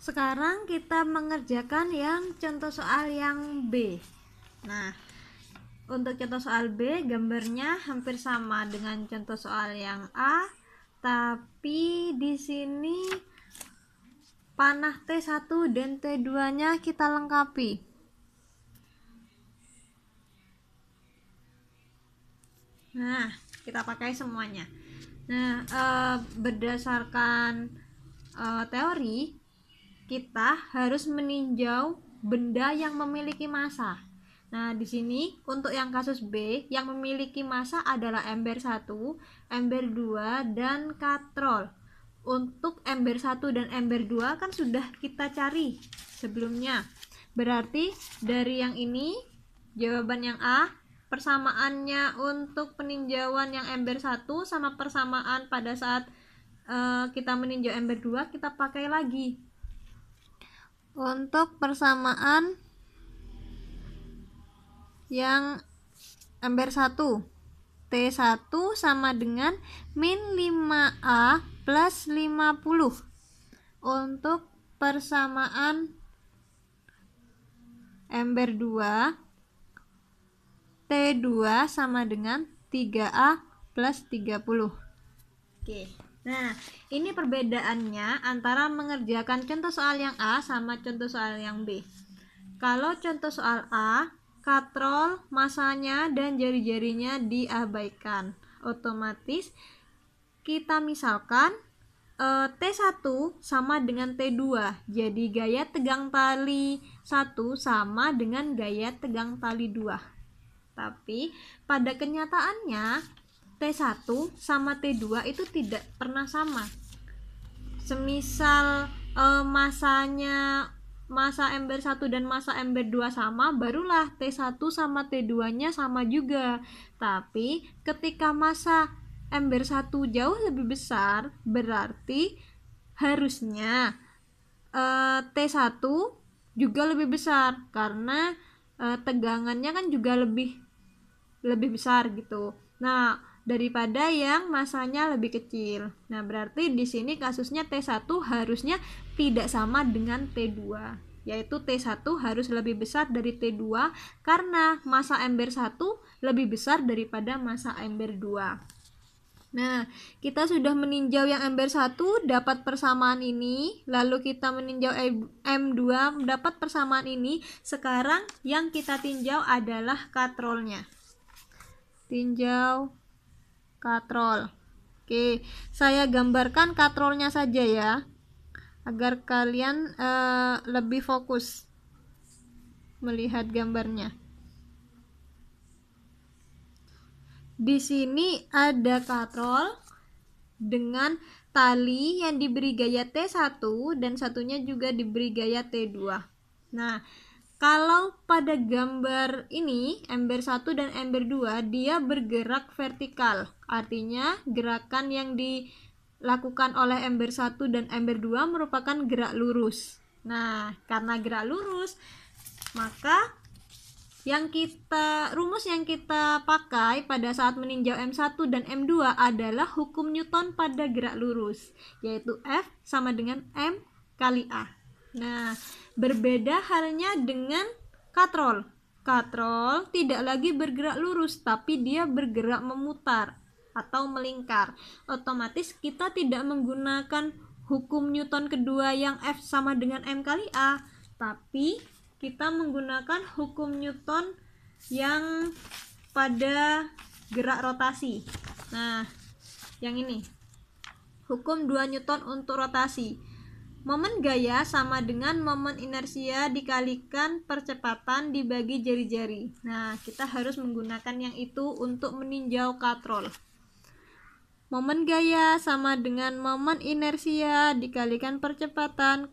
Sekarang kita mengerjakan yang contoh soal yang B. Nah, untuk contoh soal B, gambarnya hampir sama dengan contoh soal yang A, tapi di sini panah T1 dan T2-nya kita lengkapi. Nah, kita pakai semuanya. Nah, berdasarkan teori, kita harus meninjau benda yang memiliki massa. Nah, di sini untuk yang kasus B, yang memiliki massa adalah ember 1, ember 2, dan katrol. Untuk ember 1 dan ember 2 kan sudah kita cari sebelumnya. Berarti dari yang ini, jawaban yang A, persamaannya untuk peninjauan yang ember 1 sama persamaan pada saat kita meninjau ember 2 kita pakai lagi. Untuk persamaan yang ember 1, T1 sama dengan min 5A plus 50. Untuk persamaan ember 2, T2 sama dengan 3A plus 30. Oke. Nah, ini perbedaannya antara mengerjakan contoh soal yang A sama contoh soal yang B. Kalau contoh soal A, katrol, masanya, dan jari-jarinya diabaikan. Otomatis kita misalkan T1 sama dengan T2. Jadi gaya tegang tali 1 sama dengan gaya tegang tali 2. Tapi pada kenyataannya T1 sama T2 itu tidak pernah sama. Semisal massa ember 1 dan massa ember 2 sama, barulah T1 sama T2-nya sama juga. Tapi ketika massa ember 1 jauh lebih besar, berarti harusnya T1 juga lebih besar karena tegangannya kan juga lebih besar gitu. Nah, daripada yang masanya lebih kecil. Nah, berarti di sini kasusnya T1 harusnya tidak sama dengan T2, yaitu T1 harus lebih besar dari T2 karena massa ember 1 lebih besar daripada massa ember 2. Nah, kita sudah meninjau yang ember 1 dapat persamaan ini, lalu kita meninjau M2 dapat persamaan ini. Sekarang yang kita tinjau adalah katrolnya. Tinjau katrol. Oke, saya gambarkan katrolnya saja ya, agar kalian lebih fokus melihat gambarnya. Di sini ada katrol dengan tali yang diberi gaya T1 dan satunya juga diberi gaya T2. Nah, kalau pada gambar ini ember 1 dan ember 2 dia bergerak vertikal, artinya gerakan yang dilakukan oleh ember 1 dan ember 2 merupakan gerak lurus. Nah, karena gerak lurus, maka rumus yang kita pakai pada saat meninjau M1 dan M2 adalah hukum Newton pada gerak lurus, yaitu F sama dengan M kali A. Nah, berbeda halnya dengan katrol. Katrol tidak lagi bergerak lurus, tapi dia bergerak memutar atau melingkar. Otomatis kita tidak menggunakan hukum Newton kedua yang F sama dengan M kali A, tapi kita menggunakan hukum Newton yang pada gerak rotasi. Nah, yang ini hukum 2 Newton untuk rotasi. Momen gaya sama dengan momen inersia dikalikan percepatan dibagi jari-jari. Nah, kita harus menggunakan yang itu untuk meninjau katrol. Momen gaya sama dengan momen inersia dikalikan percepatan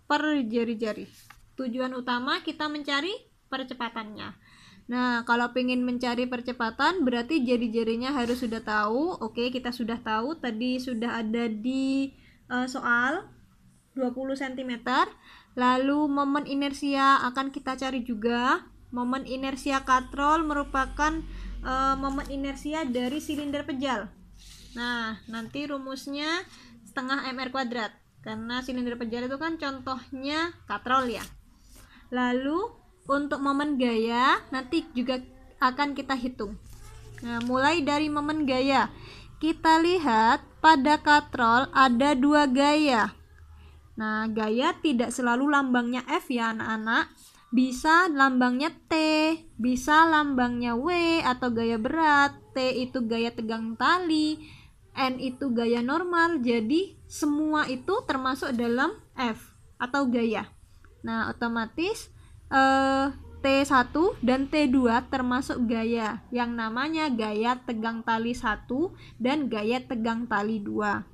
per jari-jari. Tujuan utama kita mencari percepatannya. Nah, kalau ingin mencari percepatan berarti jari-jarinya harus sudah tahu. Oke, kita sudah tahu, tadi sudah ada di soal 20 cm. Lalu momen inersia akan kita cari juga. Momen inersia katrol merupakan momen inersia dari silinder pejal. Nah, nanti rumusnya setengah mr kuadrat. karena silinder pejal itu kan contohnya katrol ya. Lalu untuk momen gaya nanti juga akan kita hitung. Nah, mulai dari momen gaya, kita lihat pada katrol ada 2 gaya. Nah, gaya tidak selalu lambangnya F ya anak-anak. Bisa lambangnya T, bisa lambangnya W atau gaya berat. T itu gaya tegang tali, N itu gaya normal. Jadi semua itu termasuk dalam F atau gaya. Nah, otomatis T1 dan T2 termasuk gaya yang namanya gaya tegang tali 1 dan gaya tegang tali 2.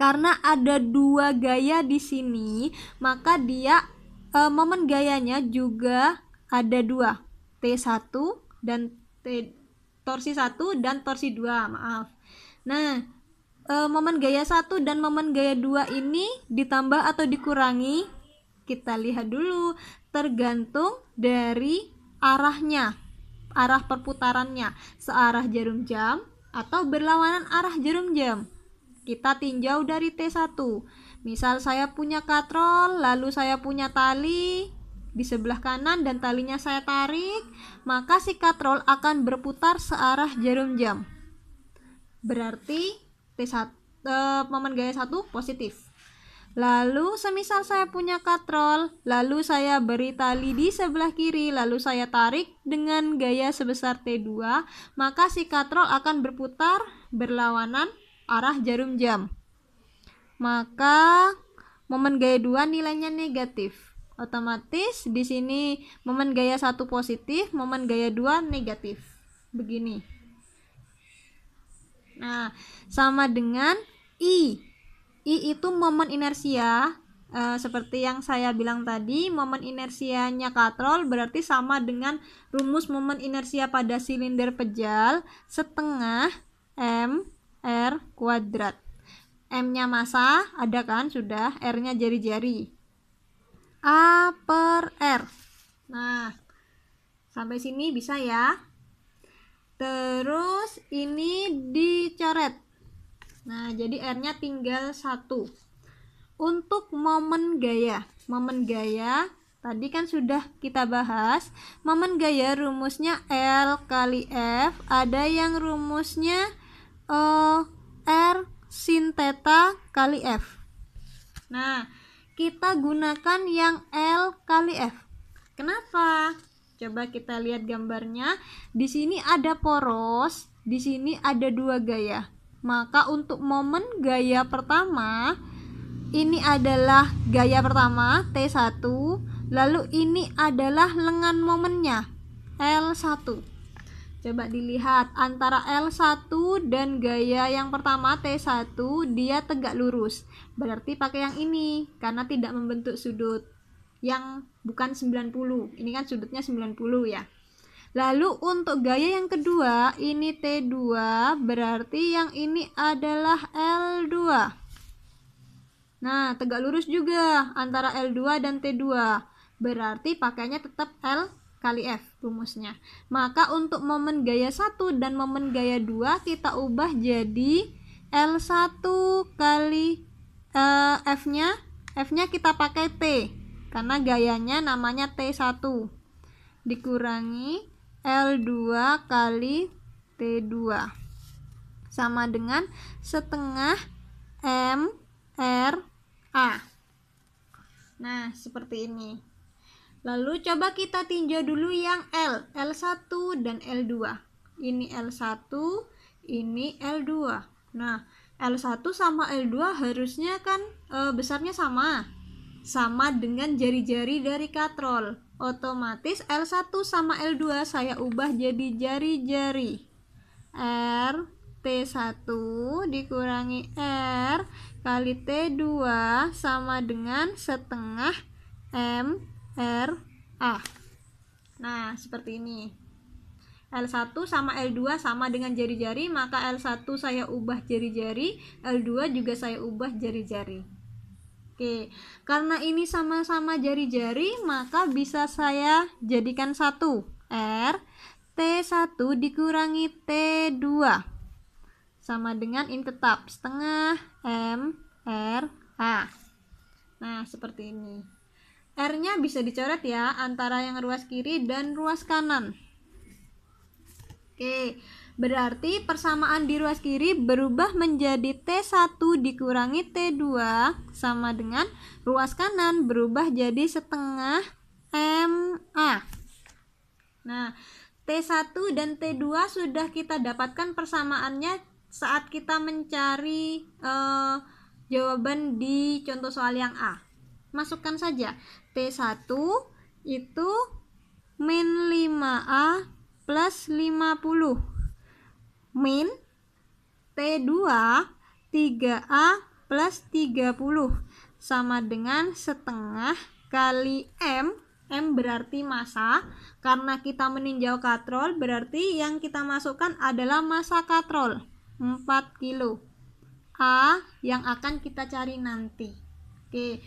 Karena ada 2 gaya di sini, maka dia momen gayanya juga ada 2, T1 dan torsi 1 dan torsi 2, maaf. Nah, momen gaya 1 dan momen gaya 2 ini ditambah atau dikurangi, kita lihat dulu, tergantung dari arahnya, arah perputarannya, searah jarum jam atau berlawanan arah jarum jam. Kita tinjau dari T1. Misal saya punya katrol, lalu saya punya tali di sebelah kanan dan talinya saya tarik, maka si katrol akan berputar searah jarum jam. Berarti T1 momen gaya 1 positif. Lalu semisal saya punya katrol, lalu saya beri tali di sebelah kiri, lalu saya tarik dengan gaya sebesar T2, maka si katrol akan berputar berlawanan arah jarum jam. Maka momen gaya 2 nilainya negatif. Otomatis di sini momen gaya 1 positif, momen gaya 2 negatif. Begini. Nah, sama dengan I. I itu momen inersia. Seperti yang saya bilang tadi, momen inersianya katrol berarti sama dengan rumus momen inersia pada silinder pejal setengah M R kuadrat. M-nya massa, ada kan? Sudah. R-nya jari-jari. A per R. Nah, sampai sini bisa ya. Terus ini dicoret. Nah, jadi R-nya tinggal 1. Untuk momen gaya. Momen gaya tadi kan sudah kita bahas. Momen gaya rumusnya L kali F. Ada yang rumusnya R sin theta kali F. Nah, kita gunakan yang L kali F. Kenapa? Coba kita lihat gambarnya. Di sini ada poros, di sini ada 2 gaya. Maka untuk momen gaya pertama, ini adalah gaya pertama T1, lalu ini adalah lengan momennya L1. Coba dilihat antara L1 dan gaya yang pertama T1, dia tegak lurus. Berarti pakai yang ini karena tidak membentuk sudut yang bukan 90. Ini kan sudutnya 90 ya. Lalu untuk gaya yang kedua, ini T2, berarti yang ini adalah L2. Nah, tegak lurus juga antara L2 dan T2. Berarti pakainya tetap L kali F rumusnya. Maka untuk momen gaya 1 dan momen gaya 2 kita ubah jadi L1 kali F-nya kita pakai T karena gayanya namanya T1 dikurangi L2 kali T2 sama dengan setengah M R A. Nah, seperti ini. Lalu coba kita tinjau dulu yang L1 dan L2. Ini L1, ini L2. Nah, L1 sama L2 harusnya kan besarnya sama. Sama dengan jari-jari dari katrol. Otomatis L1 sama L2 saya ubah jadi jari-jari. R T1 dikurangi R kali T2 sama dengan setengah M R A. Nah, seperti ini. L1 sama L2 sama dengan jari-jari, maka L1 saya ubah jari-jari, L2 juga saya ubah jari-jari. Oke, karena ini sama-sama jari-jari, maka bisa saya jadikan 1. R T1 dikurangi T2 sama dengan ini tetap setengah M R A. Nah, seperti ini. R-nya bisa dicoret ya, antara yang ruas kiri dan ruas kanan. Oke, berarti persamaan di ruas kiri berubah menjadi T1 dikurangi T2 sama dengan ruas kanan berubah jadi setengah MA. Nah, T1 dan T2 sudah kita dapatkan persamaannya saat kita mencari jawaban di contoh soal yang A. Masukkan saja T1 itu min 5A plus 50 min T2 3A plus 30 sama dengan setengah kali M. M berarti massa, karena kita meninjau katrol berarti yang kita masukkan adalah massa katrol 4 kilo. A yang akan kita cari nanti. Oke,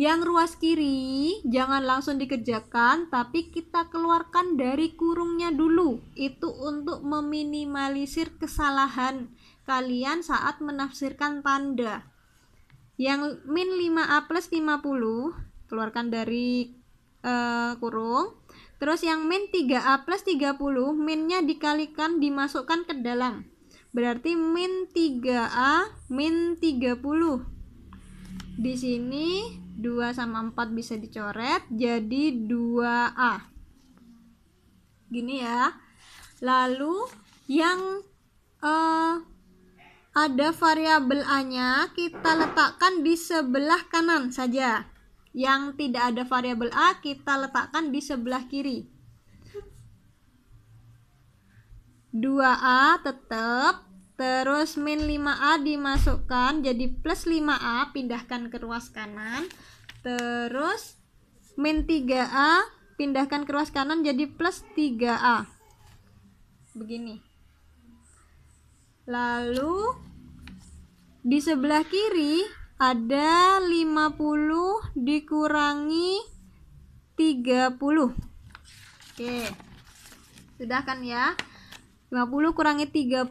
yang ruas kiri jangan langsung dikerjakan, tapi kita keluarkan dari kurungnya dulu. Itu untuk meminimalisir kesalahan kalian saat menafsirkan tanda. Yang min 5A plus 50 keluarkan dari kurung. Terus yang min 3A plus 30 minnya dikalikan dimasukkan ke dalam. Berarti min 3A min 30. Di sini 2 sama 4 bisa dicoret jadi 2A. Gini ya. Lalu yang ada variabel A-nya kita letakkan di sebelah kanan saja. Yang tidak ada variabel A kita letakkan di sebelah kiri. 2A tetap, terus min 5A dimasukkan jadi plus 5A, pindahkan ke ruas kanan. Terus min 3A pindahkan ke ruas kanan jadi plus 3A. Begini. Lalu di sebelah kiri ada 50 dikurangi 30. Oke. Sudah kan ya? 50 kurangi 30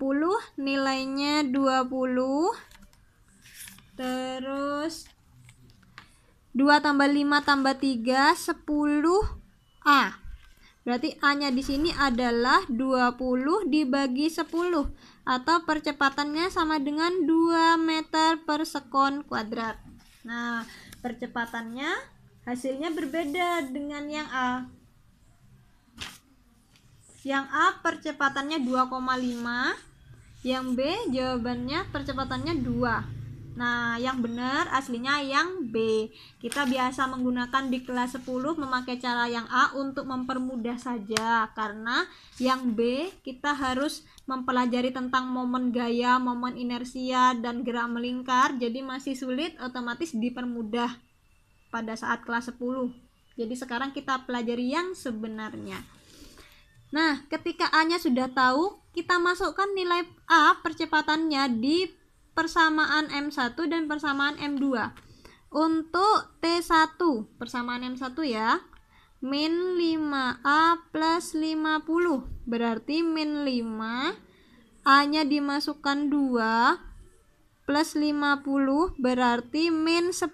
nilainya 20. Terus 2 tambah 5 tambah 3 10A. Berarti A-nya di sini adalah 20 dibagi 10 atau percepatannya sama dengan 2 meter per sekon kuadrat. Nah, percepatannya hasilnya berbeda dengan yang A. Yang A percepatannya 2,5, yang B jawabannya percepatannya 2. Nah, yang benar aslinya yang B. Kita biasa menggunakan di kelas 10 memakai cara yang A untuk mempermudah saja, karena yang B kita harus mempelajari tentang momen gaya, momen inersia, dan gerak melingkar, jadi masih sulit, otomatis dipermudah pada saat kelas 10. Jadi sekarang kita pelajari yang sebenarnya. Nah, ketika A-nya sudah tahu, kita masukkan nilai A percepatannya di persamaan M1 dan persamaan M2. Untuk T1 persamaan M1 ya, min 5A plus 50, berarti min 5, A-nya dimasukkan 2 plus 50, berarti min 10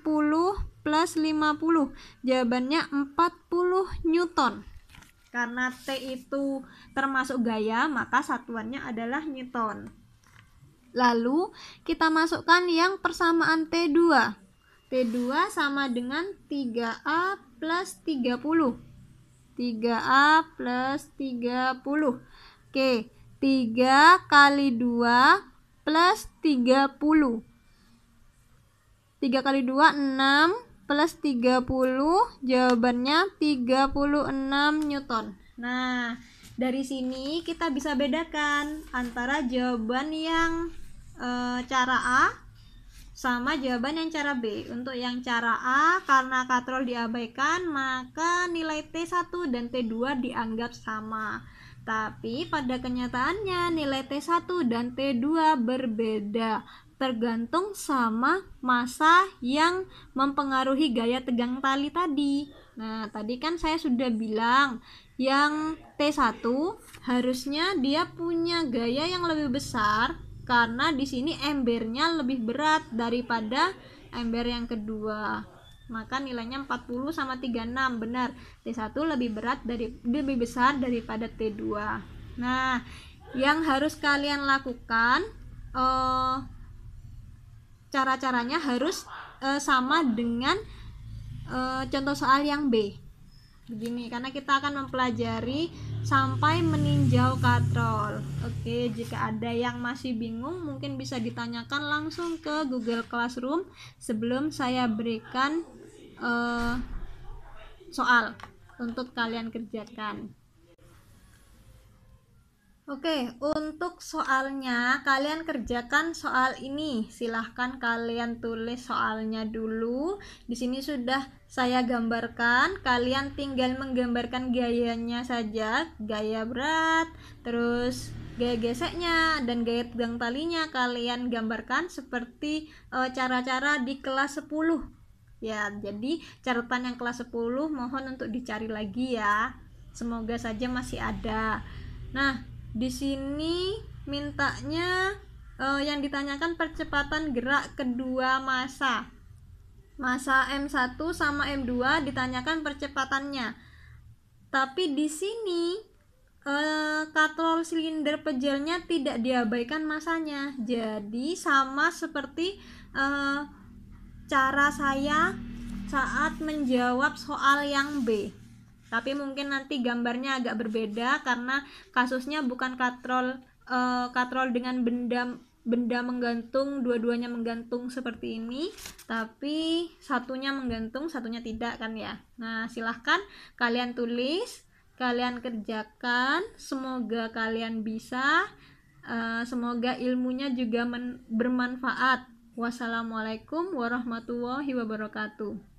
plus 50, jawabannya 40 Newton. Karena T itu termasuk gaya, maka satuannya adalah Newton. Lalu kita masukkan yang persamaan T2. T2 sama dengan 3A plus 30. 3A plus 30. Oke, 3 kali 2 plus 30. 3 kali 2, 6 plus 30, jawabannya 36 Newton. Nah, dari sini kita bisa bedakan antara jawaban yang cara A sama jawaban yang cara B. Untuk yang cara A, karena katrol diabaikan, maka nilai T1 dan T2 dianggap sama. Tapi pada kenyataannya nilai T1 dan T2 berbeda, tergantung sama massa yang mempengaruhi gaya tegang tali tadi. Nah, tadi kan saya sudah bilang yang T1 harusnya dia punya gaya yang lebih besar, karena di sini embernya lebih berat daripada ember yang kedua. maka nilainya 40 sama 36. Benar, T1 lebih besar daripada T2. Nah, yang harus kalian lakukan cara-caranya harus sama dengan contoh soal yang B. Begini, karena kita akan mempelajari sampai meninjau katrol. Oke, jika ada yang masih bingung mungkin bisa ditanyakan langsung ke Google Classroom sebelum saya berikan soal untuk kalian kerjakan. Oke, untuk soalnya kalian kerjakan soal ini. Silahkan kalian tulis soalnya dulu. Di sini sudah saya gambarkan. Kalian tinggal menggambarkan gayanya saja, gaya berat, terus gaya geseknya dan gaya tegang talinya kalian gambarkan seperti cara-cara di kelas 10. Ya, jadi catatan yang kelas 10 mohon untuk dicari lagi ya. Semoga saja masih ada. Nah, di sini mintanya yang ditanyakan percepatan gerak kedua massa M1 sama M2 ditanyakan percepatannya. Tapi di sini katrol silinder pejelnya tidak diabaikan masanya. Jadi sama seperti cara saya saat menjawab soal yang B. Tapi mungkin nanti gambarnya agak berbeda karena kasusnya bukan katrol dengan benda menggantung, dua-duanya menggantung seperti ini, tapi satunya menggantung, satunya tidak kan ya. Nah, silahkan kalian tulis, kalian kerjakan, semoga kalian bisa, semoga ilmunya juga bermanfaat. Wassalamualaikum warahmatullahi wabarakatuh.